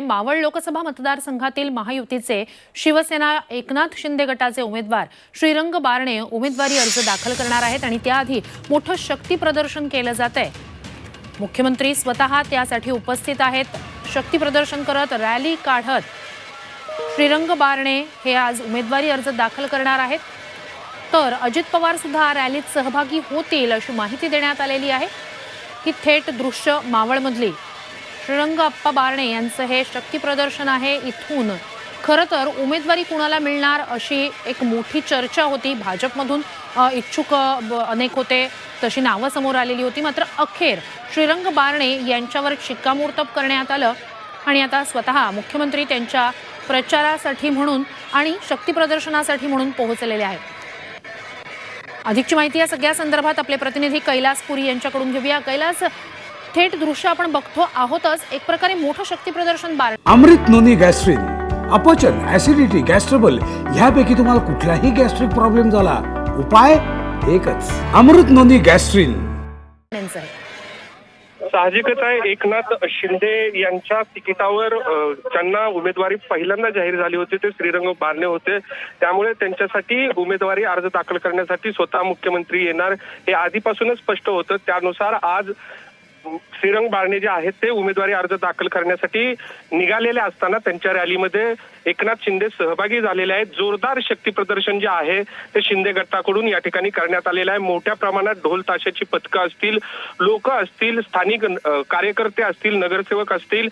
मावळ लोकसभा मतदारसंघातील महायुतीचे शिवसेना एकनाथ शिंदे गटाचे उमेदवार श्रीरंग बारणे उमेदवारी अर्ज दाखल करणार आहेत आणि त्याआधी मोठं शक्ती प्रदर्शन केलं जातंय। मुख्यमंत्री स्वतः त्यासाठी उपस्थित आहेत। शक्ती प्रदर्शन करत रॅली काढत श्रीरंग बारणे हे आज उमेदवारी अर्ज दाखल करणार आहेत। तर अजित पवार सुद्धा रॅलीत सहभागी होतील अशी माहिती देण्यात आलेली आहे। ही थेट दृश्य मावळमधली श्रीरंग अप्पा बारणे यांचं हे शक्ती प्रदर्शन आहे। इथून खरं तर उमेदवारी कुणाला मिळणार अशी एक मोठी चर्चा होती। भाजपमधून इच्छुक अनेक होते, तशी नावं समोर आलेली होती। मात्र अखेर श्रीरंग बारणे यांच्यावर शिक्कामोर्तब करण्यात आलं आणि आता स्वतः मुख्यमंत्री त्यांच्या प्रचारासाठी म्हणून आणि शक्ती प्रदर्शनासाठी म्हणून पोहोचलेले आहेत। अधिकची माहिती या सगळ्या संदर्भात आपले प्रतिनिधी कैलास पुरी यांच्याकडून घेऊया। कैलास, थेट दृश्य आपण बघतो आहोतच, एक प्रकारे मोठं शक्ती प्रदर्शन अमृत नोनी गॅस्ट्रिन, अपचन, ऍसिडिटी, गॅस्ट्रबल ह्यापैकी तुम्हाला कुठलाही गॅस्ट्रिक प्रॉब्लेम झाला, उपाय एकच, अमृत नोनी गॅस्ट्रिन। साहजिकच आहे, एकनाथ शिंदे यांच्या तिकिटावर ज्यांना उमेदवारी पहिल्यांदा जाहीर झाली होती ते श्रीरंग बारणे होते। त्यामुळे त्यांच्यासाठी उमेदवारी अर्ज दाखल करण्यासाठी स्वतः मुख्यमंत्री येणार हे आधीपासूनच स्पष्ट होतं। त्यानुसार आज श्रीरंग बारणे जे आहेत ते उमेदवारी अर्ज दाखल करण्यासाठी निघालेले असताना त्यांच्या रॅलीमध्ये एकनाथ शिंदे सहभागी झालेले आहेत। जोरदार शक्ती प्रदर्शन जे आहे ते शिंदे गटाकडून या ठिकाणी करण्यात आलेलं आहे। मोठ्या प्रमाणात ढोल ताशाची पथकं असतील, लोक असतील, स्थानिक कार्यकर्ते असतील, नगरसेवक असतील,